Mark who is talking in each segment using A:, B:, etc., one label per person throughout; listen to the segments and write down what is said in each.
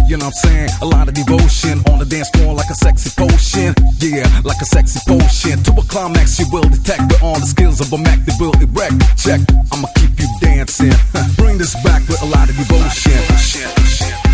A: You know what I'm saying? A lot of devotion on the dance floor like a sexy potion. Yeah, like a sexy potion. To a climax you will detect with all the skills of a Mac that will erect. Check, I'ma keep you dancing. Bring this back with a lot of devotion.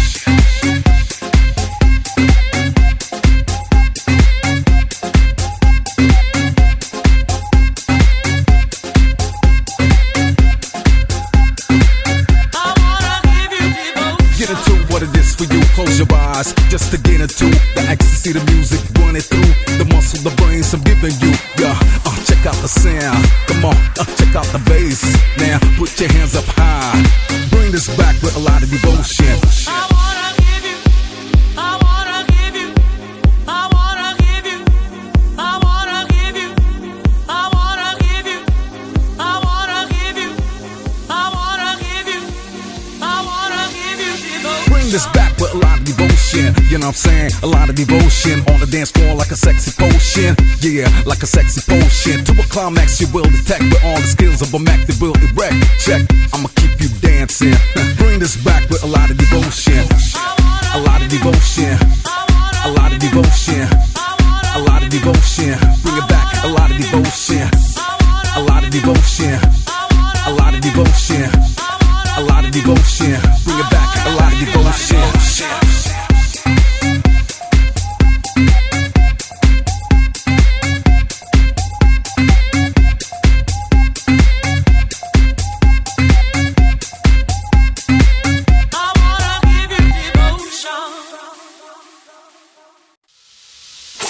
A: exercise just to get into the ecstasy, the music running through the muscle, the brains I'm giving you. Yeah, check out the sound. Come on, check out the bass. Now put your hands up high. Bring this back with a lot of devotion.
B: I wanna give you, I wanna give you, I wanna give you, I wanna give you, I wanna give you, I wanna give you, I wanna give you, I wanna give you devotion.
A: Bring this back with a lot of devotion. You know what I'm saying? A lot of devotion on the dance floor like a sexy potion. Yeah, like a sexy potion. To a climax you will detect with all the skills of a Mac that will erect. Check, I'ma keep you dancing. Bring this back with a lot of devotion. A lot of devotion. A lot of devotion. A lot of devotion. Bring it back. A lot of devotion. A lot of devotion. A lot of devotion. A lot of devotion. Bring it back. A lot of devotion.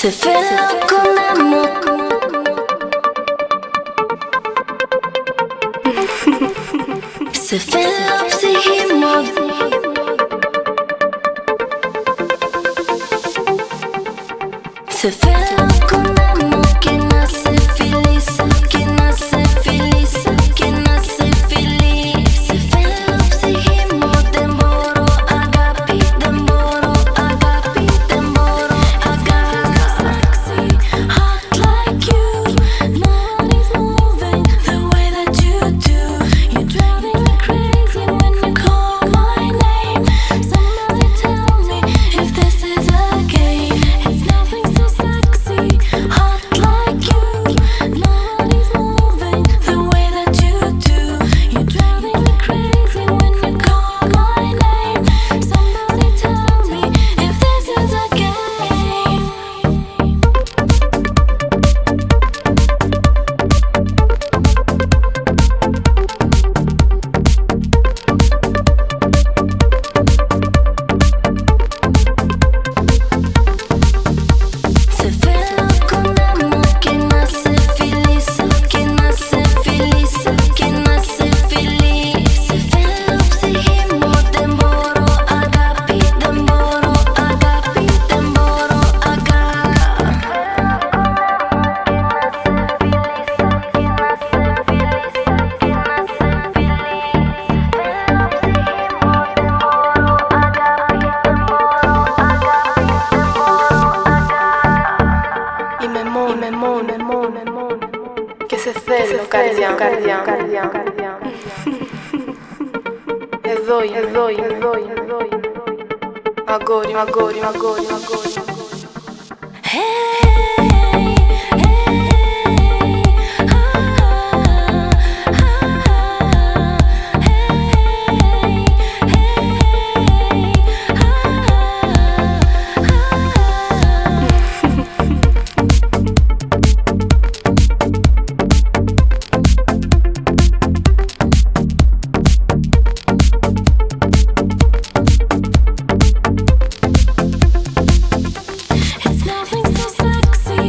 C: Se fait là comme un mot. Se fait là psychimod. Se fait là comme un mot qui nace feliz, qui nace feliz, qui nace feliz. Se fait là psychimod, demboro agapi, demboro agapi, demboro agapi. Hot like you, nobody's moving the way that you do. You're driving me crazy when you call my name. Somebody tell me if this is a game. It's nothing so sexy, hot like you. Nobody's moving the way that you do. You're driving me crazy when you call my name. Somebody tell me if this is a game. Se fait là comme un mot qui nace feliz, qui nace feliz, qui nace feliz. Se fait là psychimod, demboro agapi, demboro agapi, demboro agapi.
D: Και σε θέλω καρδιά, καρδιά, καρδιά, καρδιά. Εδώ είμαι, εδώ είμαι, εδώ είμαι, εδώ είμαι. Αγόρι, αγόρι, αγόρι, αγόρι.
C: It's nothing so sexy.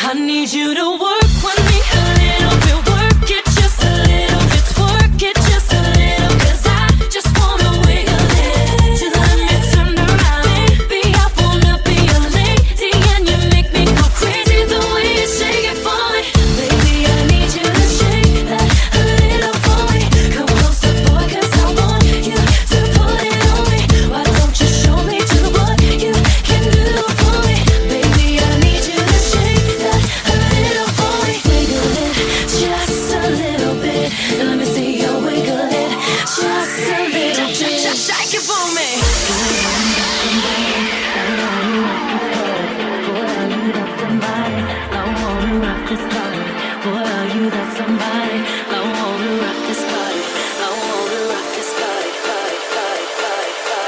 B: I need you to work with me a little bit, work it just a little bit, twerk it just a little, 'cause I just wanna wiggle it, just let me turn around. Baby, I wanna be a lady and you make me go crazy the way you shake it for me. Baby, I need you to shake that a little for me. Come closer, boy, 'cause I want you to put it on me. Why don't you show me just what you can do for me? Baby, I need you to shake that a little for me. Wiggle it just a little bit. Let me see you wiggle it just a little bit. Shake it for me. Boy, are you that somebody? I wanna rock this body. I wanna rock this body. Body, body, body, body,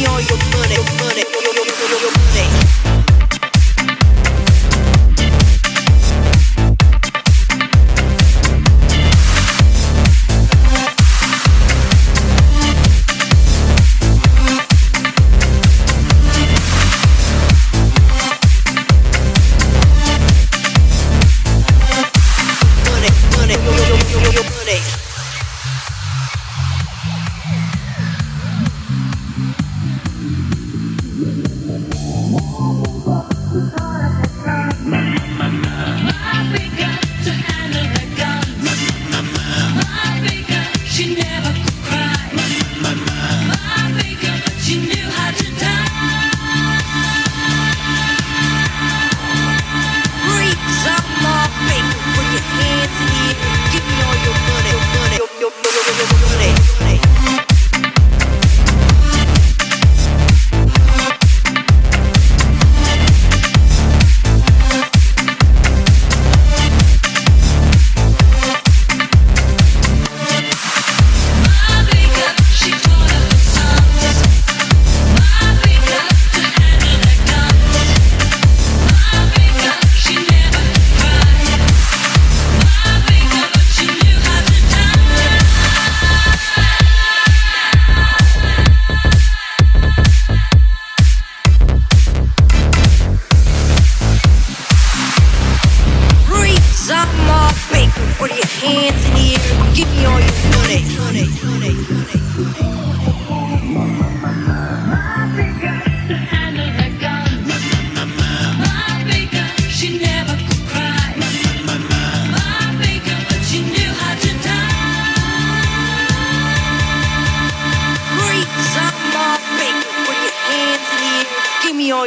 E: me all your money, your money,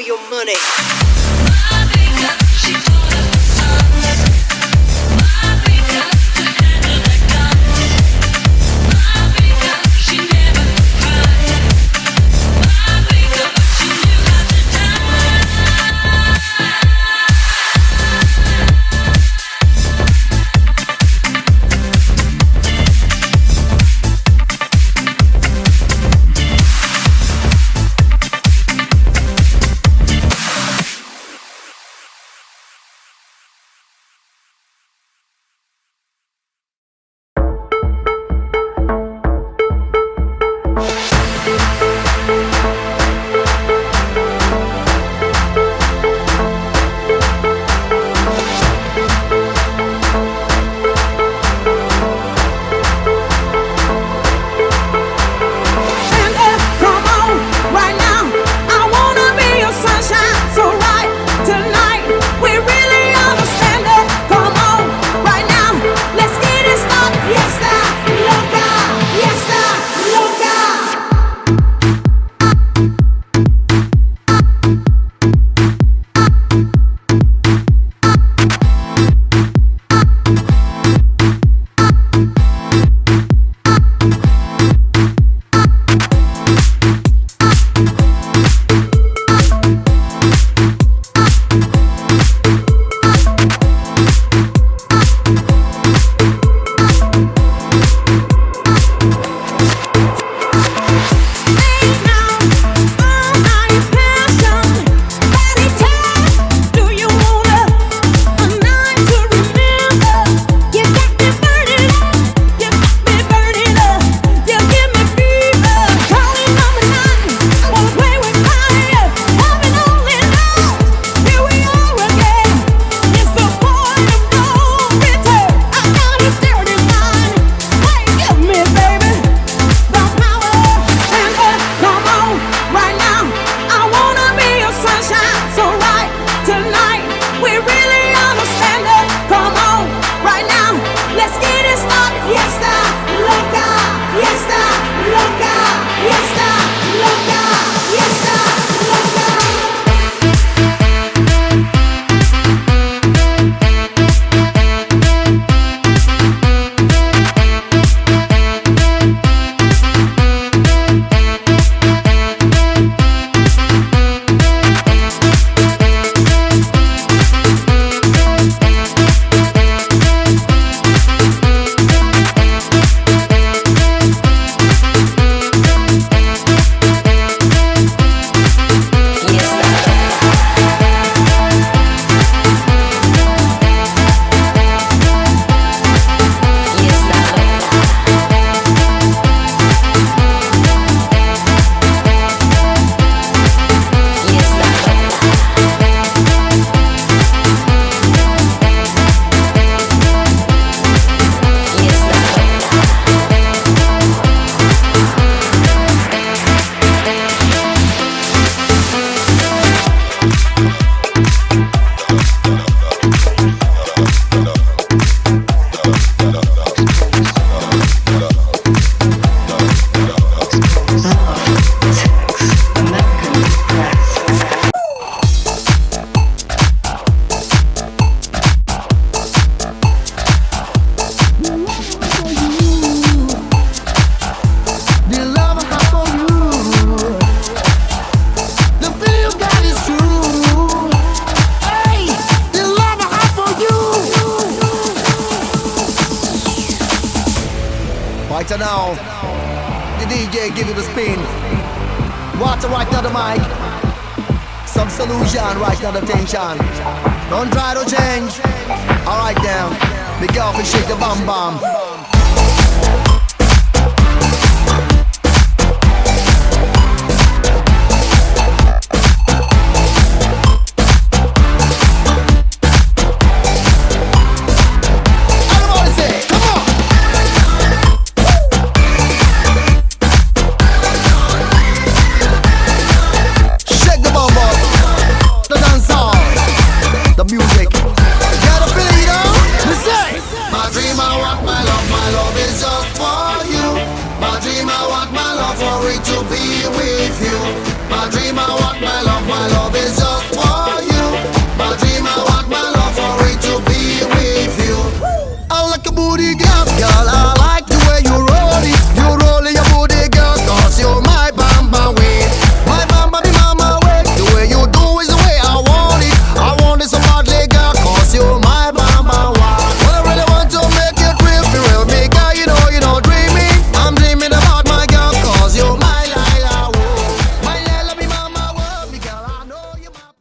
E: your money.
F: now. The DJ give it a spin. Water right now the mic. Some solution right now the tension. Don't try to change. Alright then. Be careful, shake the bam bam.